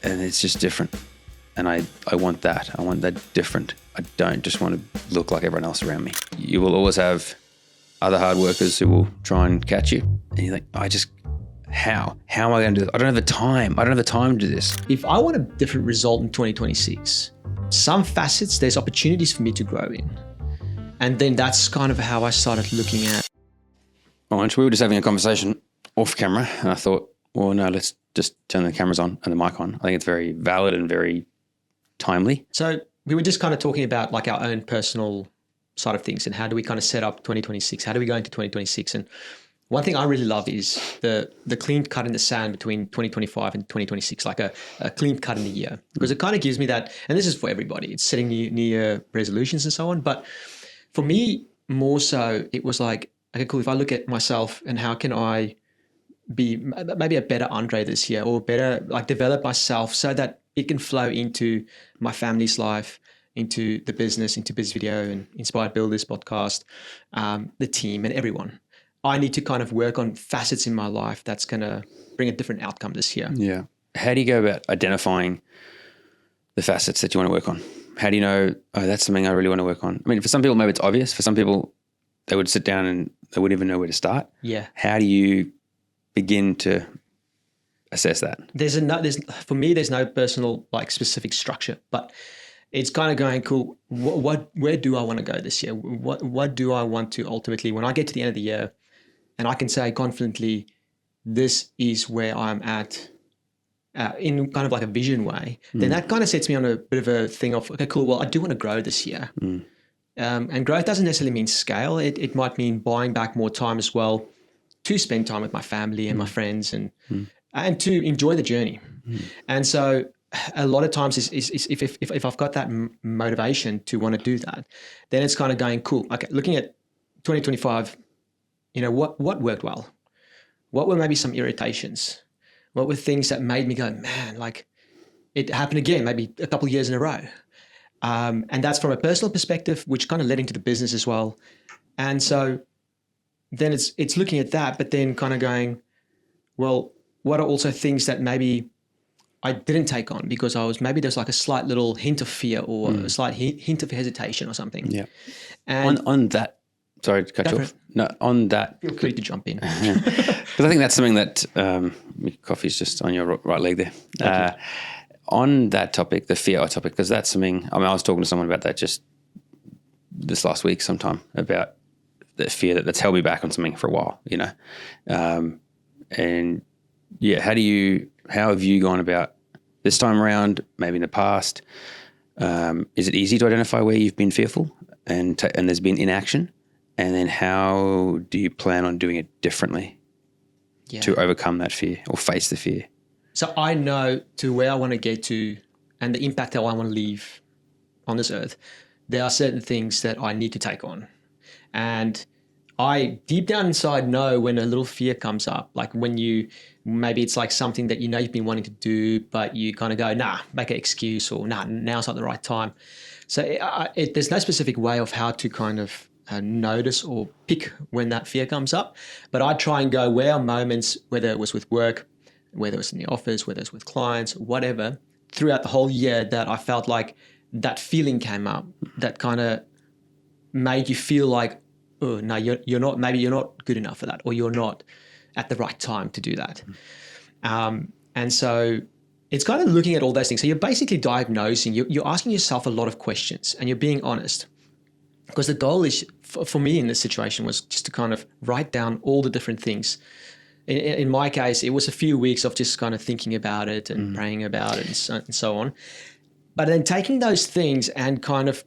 and it's just different. And I want that. I want that different. I don't just want to look like everyone else around me. You will always have other hard workers who will try and catch you. And you're like, how am I going to do this? I don't have the time. I don't have the time to do this. If I want a different result in 2026, some facets, there's opportunities for me to grow in. And then that's kind of how I started looking at. We were just having a conversation off camera, and I thought, well, no, let's just turn the cameras on and the mic on. I think it's very valid and very timely. So we were just kind of talking about like our own personal side of things and how do we kind of set up 2026? How do we go into 2026? And one thing I really love is the clean cut in the sand between 2025 and 2026, like a clean cut in the year, because it kind of gives me that, and this is for everybody, it's setting new year resolutions and so on. But for me, more so, it was like, okay, cool, if I look at myself and how can I be maybe a better Andre this year, or better like develop myself so that it can flow into my family's life, into the business, into Bizvideo and Inspired Builders podcast, the team and everyone. I need to kind of work on facets in my life that's going to bring a different outcome this year. Yeah. How do you go about identifying the facets that you want to work on? How do you know, that's something I really want to work on? I mean, for some people, maybe it's obvious. For some people, they would sit down and they wouldn't even know where to start. Yeah. How do you begin to assess that? For me, there's no personal like specific structure, but it's kind of going, cool, where do I want to go this year? What do I want to ultimately, when I get to the end of the year and I can say confidently, this is where I'm at in kind of like a vision way, then that kind of sets me on a bit of a thing of, okay, cool, well, I do want to grow this year. And growth doesn't necessarily mean scale. It might mean buying back more time as well to spend time with my family and my friends and to enjoy the journey. And so a lot of times if I've got that motivation to want to do that, then it's kind of going, cool, okay, looking at 2025, what worked well? What were maybe some irritations? What were things that made me go, man, like it happened again, maybe a couple of years in a row. And that's from a personal perspective, which kind of led into the business as well. And so then it's looking at that, but then kind of going, well, what are also things that maybe I didn't take on because maybe there's like a slight little hint of fear or a slight hint of hesitation or something. Yeah. And on that, sorry to cut you off. No, on that. Feel free to jump in. Because I think that's something that coffee's just on your right leg there. On that topic, the fear topic, because that's something, I was talking to someone about that just this last week sometime, about the fear that's held me back on something for a while, and yeah, how have you gone about this time around, maybe in the past? Is it easy to identify where you've been fearful and there's been inaction? And then how do you plan on doing it differently to overcome that fear or face the fear? So I know to where I want to get to and the impact that I want to leave on this earth, there are certain things that I need to take on. And I deep down inside know when a little fear comes up, like when maybe it's like something that you've been wanting to do, but you kind of go, nah, make an excuse, or nah, now's not the right time. So there's no specific way of how to kind of notice or pick when that fear comes up. But I try and go, where are moments, whether it was with work, whether it was in the office, whether it's with clients, whatever, throughout the whole year that I felt like that feeling came up that kind of made you feel like, oh, no, you're not good enough for that, or you're not at the right time to do that. And so it's kind of looking at all those things. So you're basically diagnosing, you're asking yourself a lot of questions and you're being honest. Because the goal is, for me in this situation, was just to kind of write down all the different things. In my case, it was a few weeks of just kind of thinking about it and praying about it and so on. But then taking those things and kind of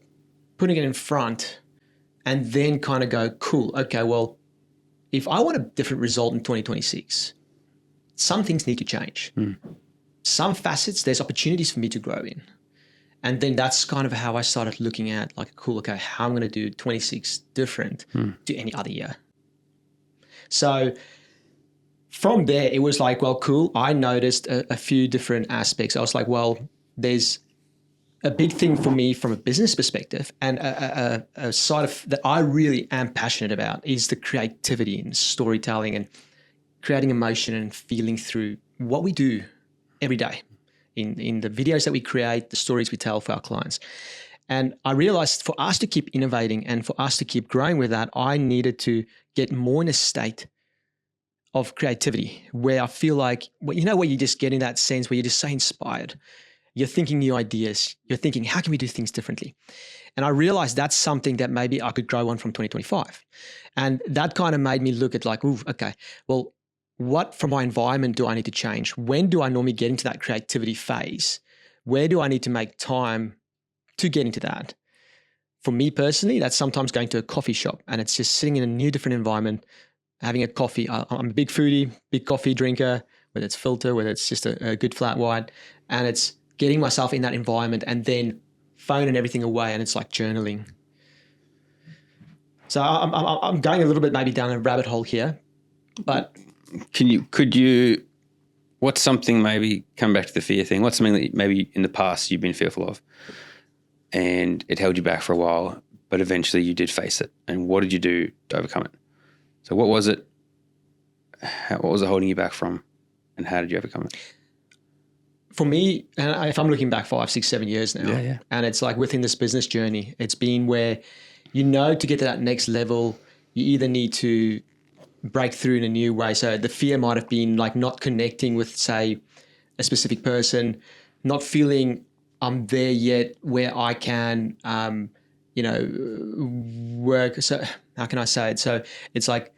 putting it in front and then kind of go, cool, okay, well, if I want a different result in 2026, some things need to change. Some facets, there's opportunities for me to grow in. And then that's kind of how I started looking at like, cool, okay, how I'm going to do 26 different to any other year. So from there, it was like, well, cool. I noticed a few different aspects. I was like, well, there's a big thing for me from a business perspective, and a side of that I really am passionate about is the creativity and storytelling and creating emotion and feeling through what we do every day. in the videos that we create, the stories we tell for our clients. And I realized for us to keep innovating and for us to keep growing with that, I needed to get more in a state of creativity where I feel like, well, where you just get in that sense where you're just so inspired. You're thinking new ideas. You're thinking, how can we do things differently? And I realized that's something that maybe I could grow on from 2025. And that kind of made me look at like, ooh, okay, well, what from my environment do I need to change? When do I normally get into that creativity phase? Where do I need to make time to get into that? For me personally, that's sometimes going to a coffee shop and it's just sitting in a new, different environment, having a coffee. I'm a big foodie, big coffee drinker, whether it's filter, whether it's just a good flat white, and it's getting myself in that environment and then phoning everything away, and it's like journaling. So I'm going a little bit maybe down a rabbit hole here, but could you what's something, maybe come back to the fear thing, what's something that maybe in the past you've been fearful of and it held you back for a while, but eventually you did face it, and what did you do to overcome it? So what was it? What was it holding you back from, and how did you overcome it? For me, and if I'm looking back 5, 6, 7 years now, and it's like within this business journey, it's been where, to get to that next level, you either need to break through in a new way. So the fear might have been like not connecting with, say, a specific person, not feeling I'm there yet where I can, work. So how can I say it? So it's like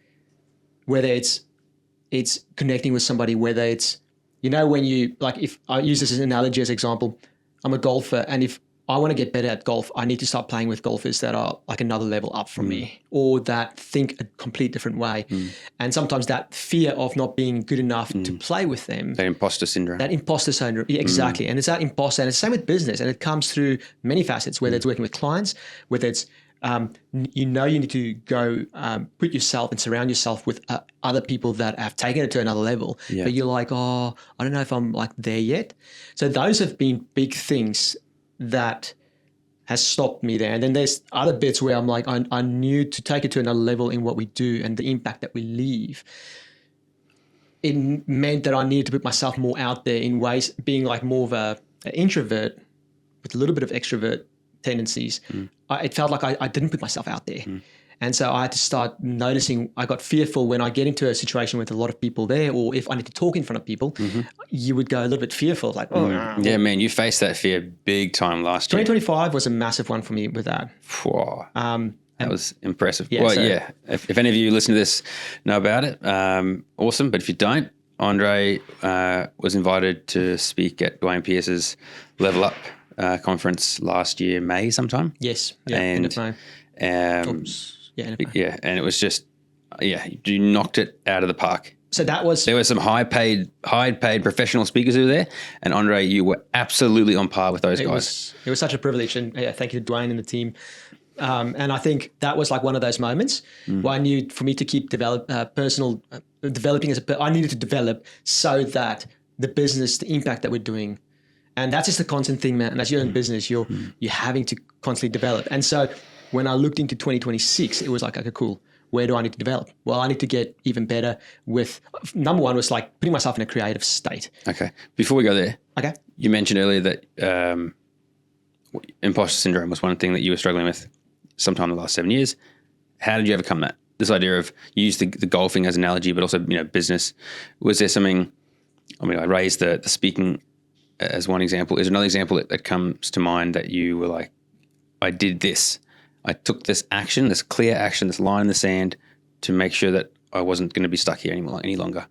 whether it's connecting with somebody, whether it's, when you, like, if I use this as an analogy, as example, I'm a golfer, and if I want to get better at golf, I need to start playing with golfers that are like another level up from me, or that think a complete different way. And sometimes that fear of not being good enough to play with them. That imposter syndrome. Yeah, exactly. And it's that imposter, and it's the same with business, and it comes through many facets, whether it's working with clients, whether it's, you need to go put yourself and surround yourself with other people that have taken it to another level. Yeah. But you're like, oh, I don't know if I'm like there yet. So those have been big things that has stopped me there. And then there's other bits where I'm like, I knew to take it to another level in what we do and the impact that we leave. It meant that I needed to put myself more out there in ways, being like more of an introvert with a little bit of extrovert tendencies. It felt like I didn't put myself out there. And so I had to start noticing, I got fearful when I get into a situation with a lot of people there, or if I need to talk in front of people, you would go a little bit fearful, like, yeah, man, you faced that fear big time last year. 2025 was a massive one for me with that. Whoa. That was impressive. Yeah, if any of you listen to this know about it, awesome. But if you don't, Andre was invited to speak at Dwayne Pierce's Level Up conference last year, May sometime. Yes. Yeah, end of May. And it was just, you knocked it out of the park. So that was... There were some high paid professional speakers who were there, and Andre, you were absolutely on par with those guys. It was such a privilege, and thank you to Dwayne and the team. And I think that was like one of those moments where I knew for me to keep developing I needed to develop so that the business, the impact that we're doing, and that's just a constant thing, man. And as you're in business, you're having to constantly develop. And so when I looked into 2026, it was like, okay, cool. Where do I need to develop? Well, I need to get even better with, number one was like putting myself in a creative state. Okay. Before we go there, okay, you mentioned earlier that imposter syndrome was one thing that you were struggling with sometime in the last 7 years. How did you overcome that? This idea of, you used the golfing as an analogy, but also, business. Was there something, I raised the speaking as one example. Is another example that comes to mind that you were like, I did this. I took this action, this clear action, this line in the sand to make sure that I wasn't going to be stuck here any longer?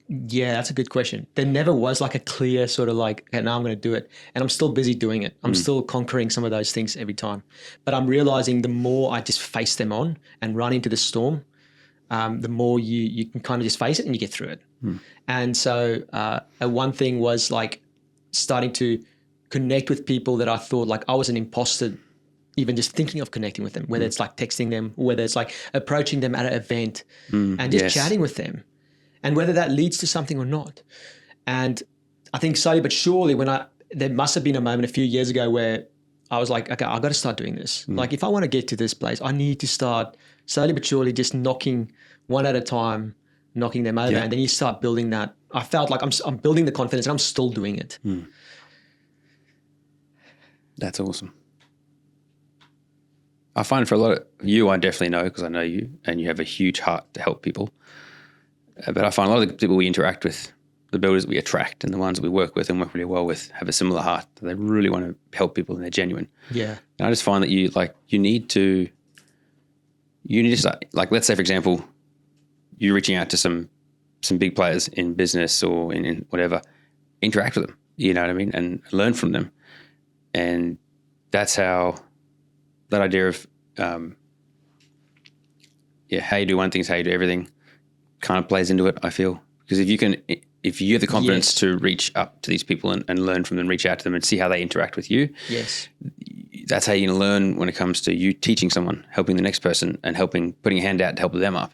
Yeah, that's a good question. There never was like a clear sort of like, okay, now I'm going to do it. And I'm still busy doing it. I'm still conquering some of those things every time. But I'm realizing the more I just face them on and run into the storm, the more you can kind of just face it and you get through it. And so one thing was like starting to connect with people that I thought like I was an imposter, even just thinking of connecting with them, whether it's like texting them, whether it's like approaching them at an event and just chatting with them, and whether that leads to something or not. And I think slowly but surely there must have been a moment a few years ago where I was like, okay, I've got to start doing this. Like if I want to get to this place, I need to start slowly but surely just knocking one at a time, knocking them over. And then you start building that I felt like I'm building the confidence and I'm still doing it. That's awesome. I find for a lot of you, I definitely know because I know you and you have a huge heart to help people. But I find a lot of the people we interact with, the builders that we attract and the ones that we work with and work really well with have a similar heart. They really want to help people and they're genuine. Yeah. And I just find that you need to start, like, let's say, for example, you're reaching out to some big players in business or in whatever, interact with them, you know what I mean? And learn from them. And that's how that idea of, how you do one thing is how you do everything kind of plays into it, I feel. Because if you have the confidence to reach up to these people and learn from them, reach out to them and see how they interact with you, that's how you're going to learn when it comes to you teaching someone, helping the next person and putting a hand out to help them up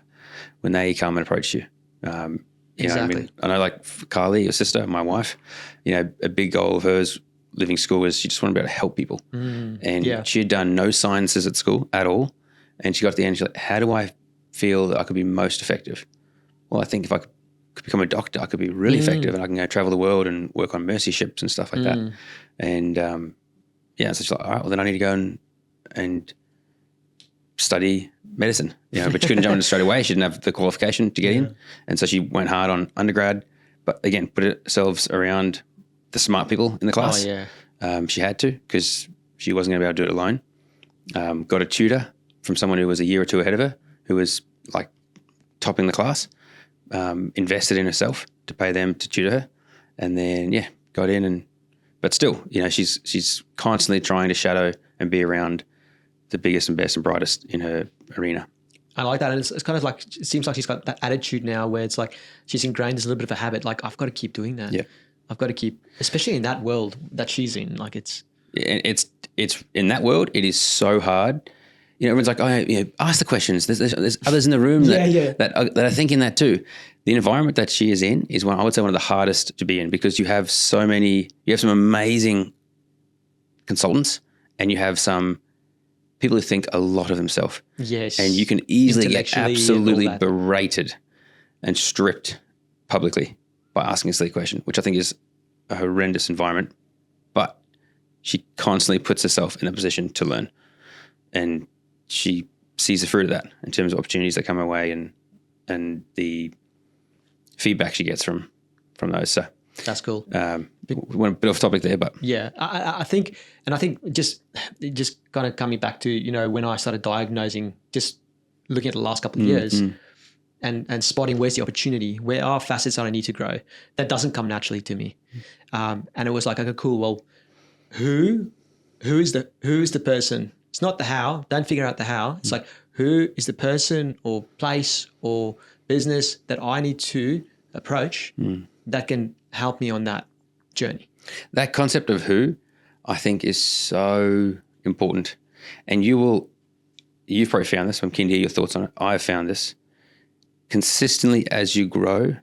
when they come and approach you. You know what I mean? I know, like Carly, your sister, my wife, you know, a big goal of hers leaving school was she just wanted to be able to help people. And she had done no sciences at school at all. And she got to the end, she's like, how do I feel that I could be most effective? Well, I think if I could become a doctor, I could be really effective and I can go travel the world and work on mercy ships and stuff like that. And so she's like, all right, well then I need to go and study medicine, you know, but she couldn't jump into straight away. She didn't have the qualification to get in. And so she went hard on undergrad, but again, put herself around the smart people in the class. She had to because she wasn't going to be able to do it alone. Got a tutor from someone who was a year or two ahead of her, who was like topping the class, invested in herself to pay them to tutor her. And then, got in but still, you know, she's constantly trying to shadow and be around the biggest and best and brightest in her arena. I like that. And it's kind of like, it seems like she's got that attitude now where it's like she's ingrained as a little bit of a habit. Like, I've got to keep doing that. I've got to keep, especially in that world that she's in, like it's in that world, it is so hard. You know, everyone's like, ask the questions. There's others in the room that are thinking that too. The environment that she is in is I would say one of the hardest to be in because you have some amazing consultants and you have some people who think a lot of themselves. Yes. And you can easily get absolutely berated and stripped publicly by asking a silly question, which I think is a horrendous environment. But she constantly puts herself in a position to learn. And she sees the fruit of that in terms of opportunities that come her way and the feedback she gets from those. So that's cool. We went a bit off topic there, but I think just kind of coming back to, you know, when I started diagnosing, just looking at the last couple of years and spotting where's the opportunity, where are facets that I need to grow, that doesn't come naturally to me. And it was like, okay, cool. Well, who is the person? It's not the how. Don't figure out the how. It's like, who is the person or place or business that I need to approach that can help me on that journey? That concept of who, I think, is so important. And you've probably found this. I'm keen to hear your thoughts on it. I've found this. Consistently as you grow,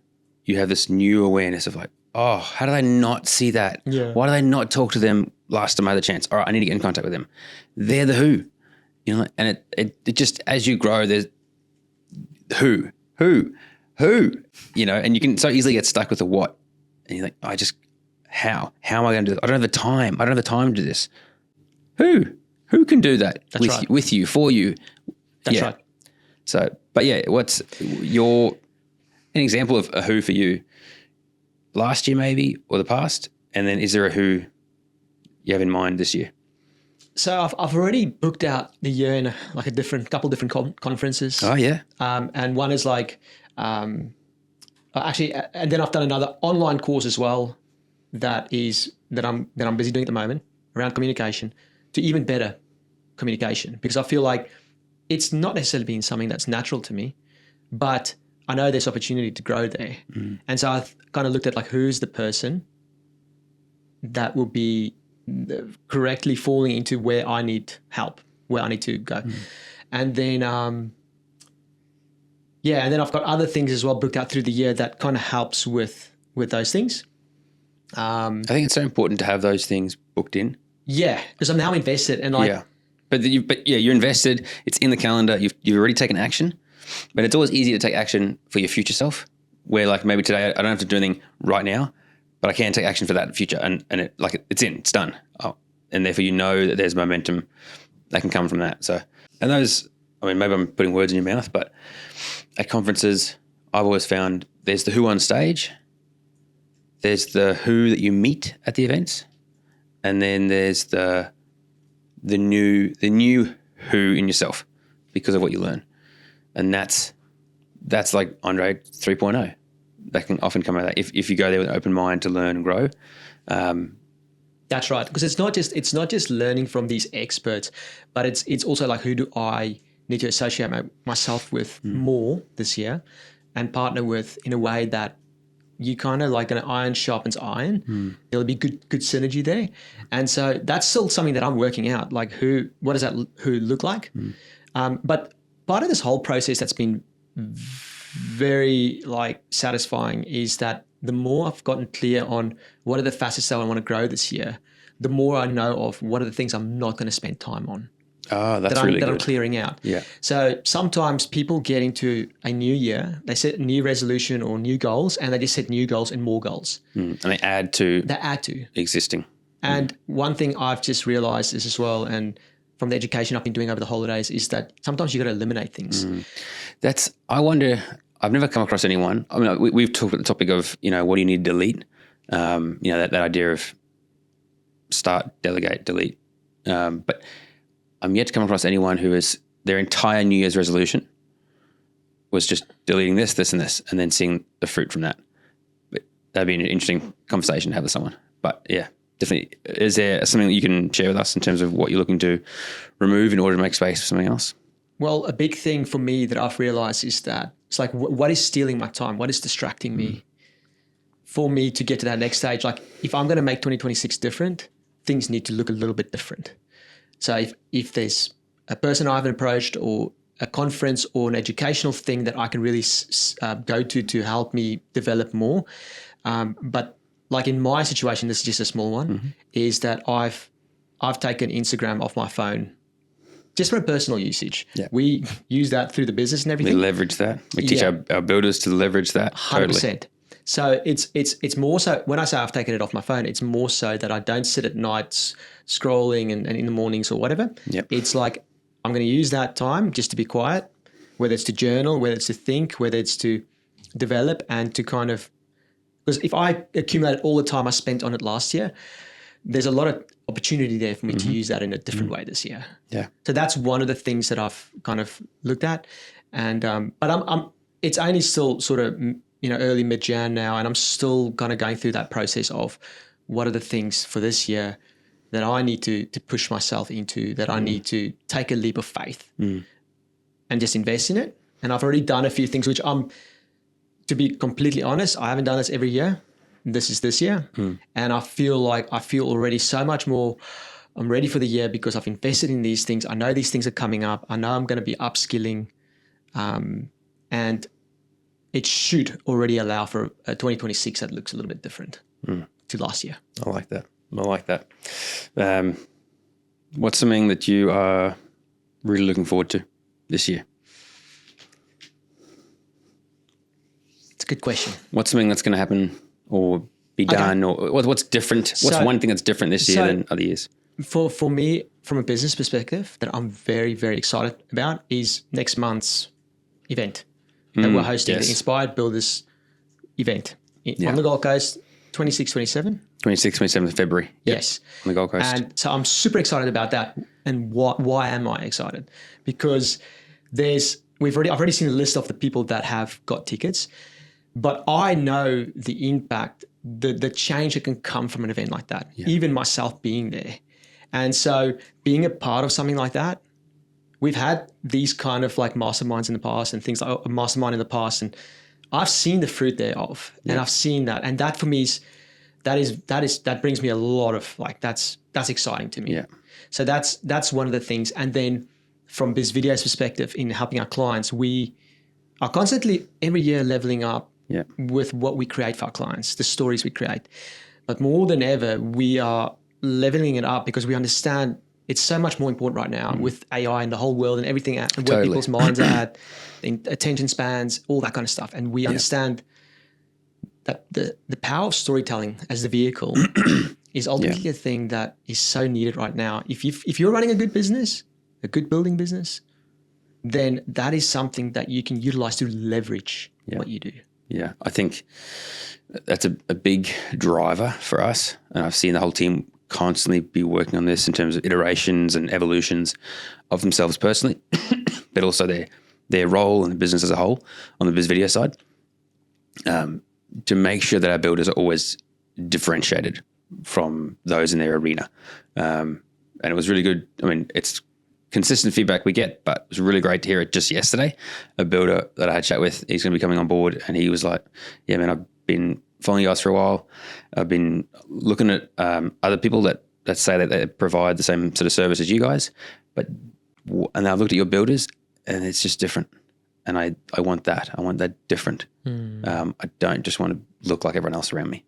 you have this new awareness of like, oh, how did I not see that? Yeah. Why did I not talk to them last time I had a chance? All right, I need to get in contact with them. They're the who, you know, and it just, as you grow, there's who, you know, and you can so easily get stuck with the what. And you're like, how am I going to do this? I don't have the time. I don't have the time to do this. Who can do that with you, for you? That's right. So, but what's an example of a who for you last year maybe, or the past? And then is there a who you have in mind this year? So I've already booked out the year in like a couple different conferences. Oh yeah. And one is like, actually, and then I've done another online course as well that I'm busy doing at the moment around communication, to even better communication, because I feel like it's not necessarily been something that's natural to me, but I know there's opportunity to grow there. And so I've kind of looked at like, who's the person that will be correctly falling into where I need help, where I need to go. And then, and then I've got other things as well booked out through the year that kind of helps with those things. I think it's so important to have those things booked in. Yeah, because I'm now invested and like. Yeah, but you're invested. It's in the calendar. You've already taken action, but it's always easy to take action for your future self where like maybe today I don't have to do anything right now, but I can take action for that in the future, and it's done. Oh, and therefore you know that there's momentum that can come from that. So, and those, I mean, maybe I'm putting words in your mouth, but at conferences, I've always found there's the who on stage, there's the who that you meet at the events, and then there's the new who in yourself because of what you learn, and that's like Andre 3.0. That can often come out of that if you go there with an open mind to learn and grow. That's right, because it's not just learning from these experts, but it's also like, who do I need to associate myself with more this year, and partner with in a way that you kind of like an iron sharpens iron. There'll be good synergy there, and so that's still something that I'm working out. Like, what does that who look like? But part of this whole process that's been very like satisfying is that the more I've gotten clear on what are the facets that I want to grow this year, the more I know of what are the things I'm not going to spend time on. That's that really good. I'm clearing out. Yeah. So sometimes people get into a new year, they set a new resolution or new goals, and they just set new goals and more goals. And they add to existing. And one thing I've just realized is as well, and from the education I've been doing over the holidays, is that sometimes you got to eliminate things. I wonder, I've never come across anyone. I mean, we've talked about the topic of, what do you need to delete? That idea of start, delegate, delete. But I'm yet to come across anyone who is their entire New Year's resolution was just deleting this, this, and this, and then seeing the fruit from that. But that'd be an interesting conversation to have with someone. But yeah, definitely. Is there something that you can share with us in terms of what you're looking to remove in order to make space for something else? Well, a big thing for me that I've realized is that it's like, what is stealing my time? What is distracting me for me to get to that next stage? Like, if I'm going to make 2026 different, things need to look a little bit different. So if there's a person I haven't approached, or a conference or an educational thing that I can really go to help me develop more. But like in my situation, this is just a small one, is that I've taken Instagram off my phone just for personal usage. Yeah. We use that through the business and everything. We leverage that. We teach our builders to leverage that. 100%. Totally. So it's more so, when I say I've taken it off my phone, it's more so that I don't sit at nights scrolling and in the mornings or whatever. Yep. It's like, I'm going to use that time just to be quiet, whether it's to journal, whether it's to think, whether it's to develop, and to kind of, because if I accumulate all the time I spent on it last year, there's a lot of opportunity there for me to use that in a different way this year. Yeah. So that's one of the things that I've kind of looked at, and but it's only still sort of early mid-Jan now, and I'm still kind of going through that process of what are the things for this year that I need to push myself into, that I need to take a leap of faith and just invest in it. And I've already done a few things, which to be completely honest, I haven't done this every year. This is this year. And I feel already so much more, I'm ready for the year because I've invested in these things. I know these things are coming up. I know I'm going to be upskilling, and it should already allow for a 2026 that looks a little bit different to last year. I like that. What's something that you are really looking forward to this year? It's a good question. What's something that's going to happen or be done, or what's different? What's one thing that's different this year than other years? For me, from a business perspective, that I'm very, very excited about is next month's event that we're hosting, the Inspired Builders event on the Gold Coast, 26, 27. 26, 27th of February. Yep. Yes. On the Gold Coast. And so I'm super excited about that. And why am I excited? Because I've already seen a list of the people that have got tickets, but I know the impact, the change that can come from an event like that, even myself being there. And so being a part of something like that, we've had these kind of like masterminds in the past and things like a mastermind in the past, and I've seen the fruit thereof, and I've seen that. And that for me that brings me a lot of like, that's exciting to me. Yeah. So that's one of the things. And then from Bizvideo's perspective in helping our clients, we are constantly every year leveling up with what we create for our clients, the stories we create. But more than ever, we are leveling it up because we understand it's so much more important right now with AI and the whole world and everything where people's minds are at, attention spans, all that kind of stuff. And we understand that the power of storytelling as the vehicle is ultimately a thing that is so needed right now. If you're running a good business, a good building business, then that is something that you can utilize to leverage what you do. Yeah, I think that's a big driver for us. And I've seen the whole team constantly be working on this in terms of iterations and evolutions of themselves personally, but also their role in the business as a whole on the Bizvideo side, to make sure that our builders are always differentiated from those in their arena. And it was really good. I mean, it's consistent feedback we get, but it was really great to hear it just yesterday. A builder that I had a chat with, he's going to be coming on board, and he was like, yeah, man, I've been following you guys for a while. I've been looking at other people that say that they provide the same sort of service as you guys, and I've looked at your builders, and it's just different. And I want that. I want that different. I don't just want to look like everyone else around me.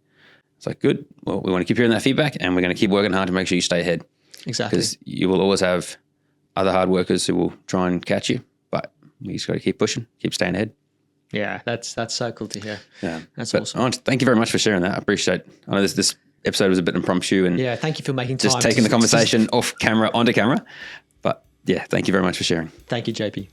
It's like, good. Well, we want to keep hearing that feedback, and we're going to keep working hard to make sure you stay ahead. Exactly. Because you will always have other hard workers who will try and catch you, but you just got to keep pushing, keep staying ahead. Yeah, that's so cool to hear. Yeah, that's awesome. Thank you very much for sharing that. I appreciate. I know this episode was a bit impromptu, and thank you for making time. Just taking the conversation off camera onto camera. But yeah, thank you very much for sharing. Thank you, JP.